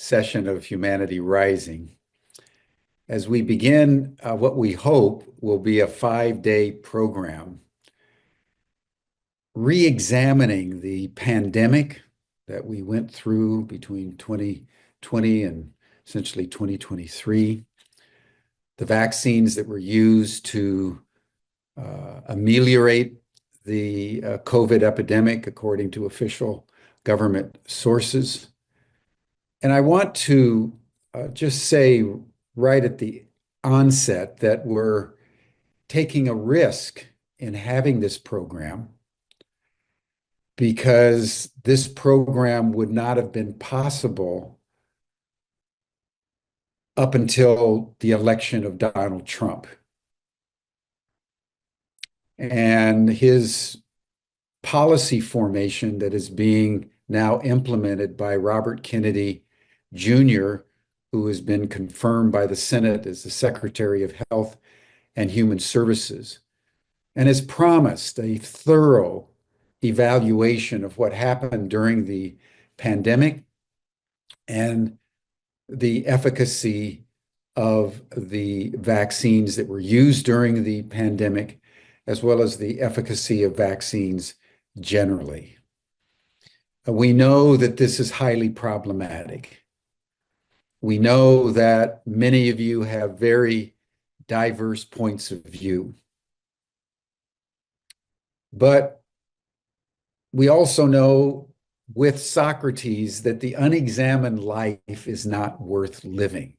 session of Humanity Rising as we begin what we hope will be a 5-day program re-examining the pandemic that we went through between 2020 and essentially 2023, the vaccines that were used to ameliorate the COVID epidemic according to official government sources. And I want to just say right at the onset that we're taking a risk in having this program because this program would not have been possible up until the election of Donald Trump. And his policy formation that is being now implemented by Robert Kennedy Jr., who has been confirmed by the Senate as the Secretary of Health and Human Services, and has promised a thorough evaluation of what happened during the pandemic and the efficacy of the vaccines that were used during the pandemic, as well as the efficacy of vaccines generally. We know that this is highly problematic. We know that many of you have very diverse points of view. But we also know with Socrates that the unexamined life is not worth living.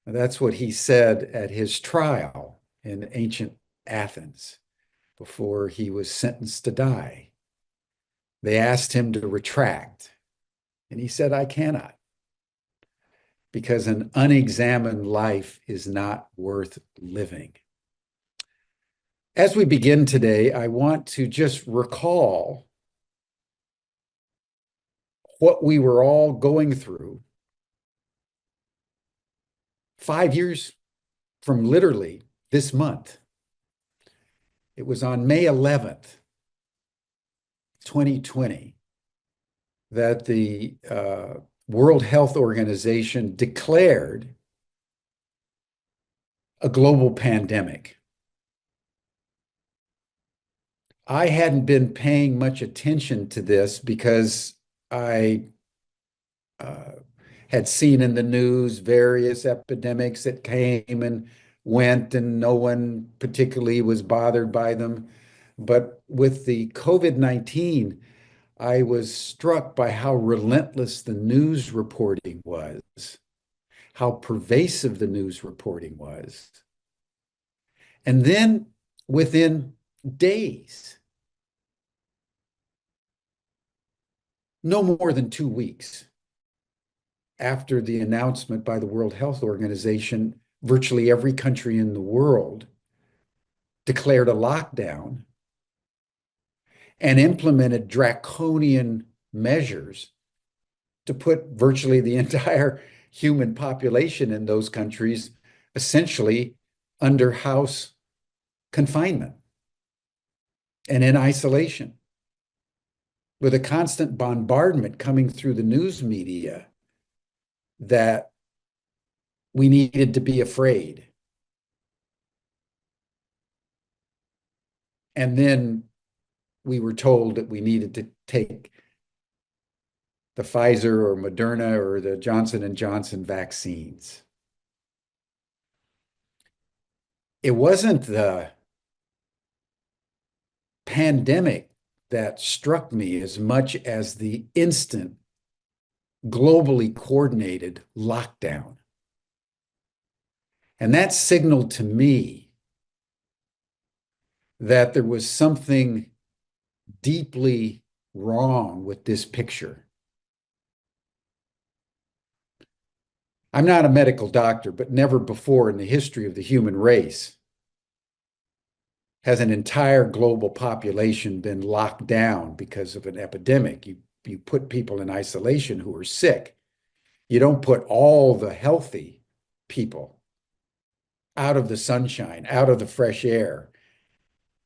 That's what he said at his trial in ancient Athens before he was sentenced to die. They asked him to retract, and he said, I cannot, because an unexamined life is not worth living. As we begin today, I want to just recall what we were all going through 5 years from literally this month. It was on May 11th, 2020, that the World Health Organization declared a global pandemic. I hadn't been paying much attention to this because I had seen in the news various epidemics that came and went, and no one particularly was bothered by them. But with the COVID-19, I was struck by how relentless the news reporting was, how pervasive the news reporting was. And then within days, no more than 2 weeks after the announcement by the World Health Organization, virtually every country in the world declared a lockdown and implemented draconian measures to put virtually the entire human population in those countries essentially under house confinement and in isolation, with a constant bombardment coming through the news media that we needed to be afraid. And then we were told that we needed to take the Pfizer or Moderna or the Johnson & Johnson vaccines. It wasn't the pandemic that struck me as much as the instant, globally coordinated lockdown. And that signaled to me that there was something deeply wrong with this picture. I'm not a medical doctor, but never before in the history of the human race has an entire global population been locked down because of an epidemic. You put people in isolation who are sick. You don't put all the healthy people out of the sunshine, out of the fresh air,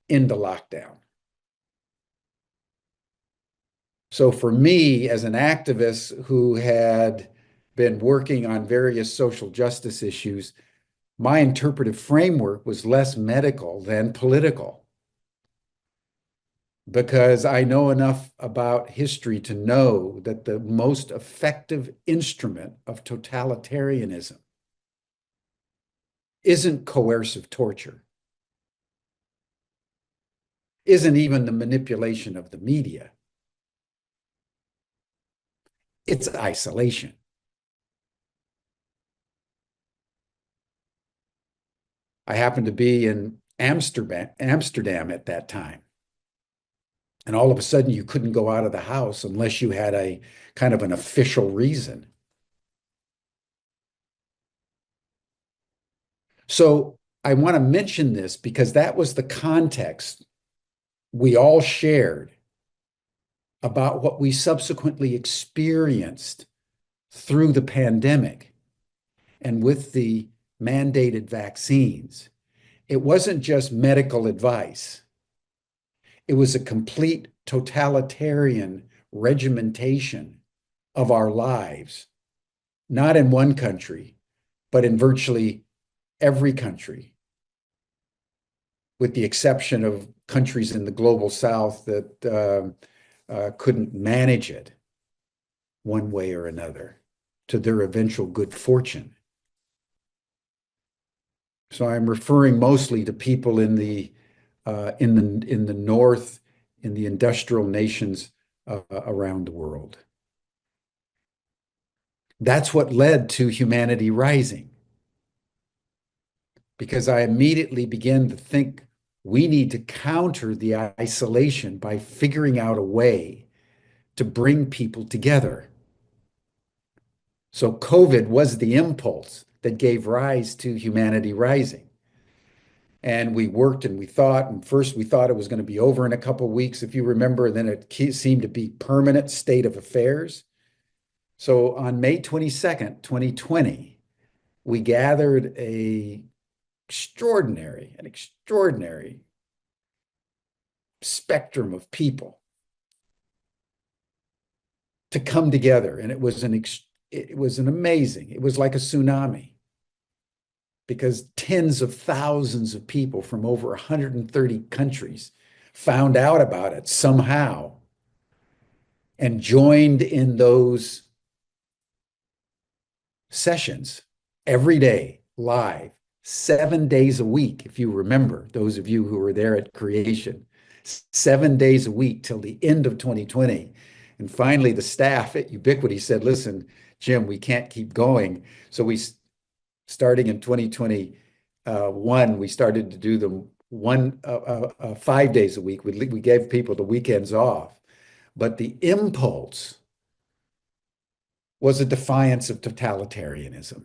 into lockdown. So for me, as an activist who had been working on various social justice issues, my interpretive framework was less medical than political, because I know enough about history to know that the most effective instrument of totalitarianism isn't coercive torture, isn't even the manipulation of the media. It's isolation. I happened to be in Amsterdam at that time. And all of a sudden, you couldn't go out of the house unless you had a kind of an official reason. So I want to mention this because that was the context we all shared about what we subsequently experienced through the pandemic and with the mandated vaccines. It wasn't just medical advice. It was a complete totalitarian regimentation of our lives, not in one country, but in virtually every country, with the exception of countries in the global south that couldn't manage it one way or another to their eventual good fortune. So I'm referring mostly to people in the north, in the industrial nations around the world. That's what led to Humanity Rising, because I immediately began to think we need to counter the isolation by figuring out a way to bring people together. So COVID was the impulse that gave rise to Humanity Rising. And we worked and we thought, and first we thought it was going to be over in a couple of weeks, if you remember, and then it seemed to be permanent state of affairs. So on May 22nd, 2020, we gathered an extraordinary spectrum of people to come together. And it was amazing, it was like a tsunami, because tens of thousands of people from over 130 countries found out about it somehow and joined in those sessions every day, live, 7 days a week. If you remember, those of you who were there at creation, 7 days a week till the end of 2020. And finally, the staff at Ubiquity said, listen, Jim, we can't keep going. So starting in 2021, we started to do them 5 days a week. We gave people the weekends off. But the impulse was a defiance of totalitarianism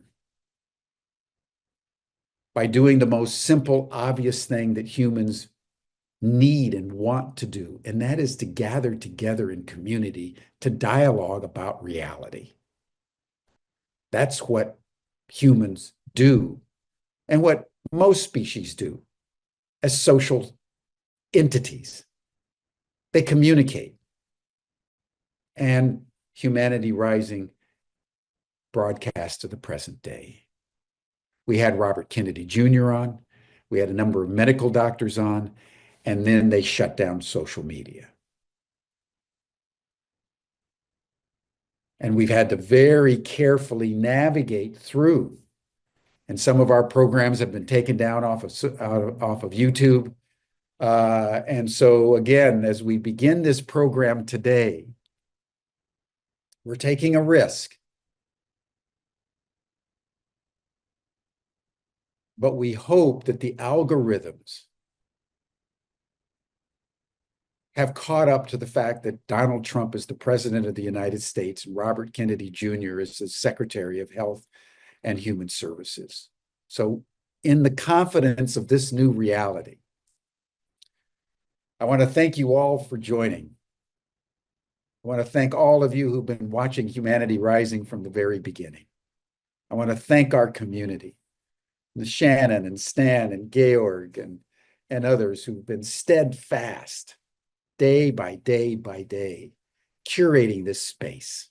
by doing the most simple, obvious thing that humans need and want to do, and that is to gather together in community to dialogue about reality. That's what humans do, and what most species do as social entities. They communicate. And Humanity Rising broadcast to the present day. We had Robert Kennedy Jr. on, we had a number of medical doctors on, and then they shut down social media. And we've had to very carefully navigate through. And some of our programs have been taken down off of YouTube. And so again, as we begin this program today, we're taking a risk. But we hope that the algorithms have caught up to the fact that Donald Trump is the president of the United States and Robert Kennedy Jr. is the Secretary of Health and Human Services. So in the confidence of this new reality, I want to thank you all for joining. I want to thank all of you who've been watching Humanity Rising from the very beginning. I want to thank our community, the Shannon and Stan and Georg and others who've been steadfast day by day by day, curating this space.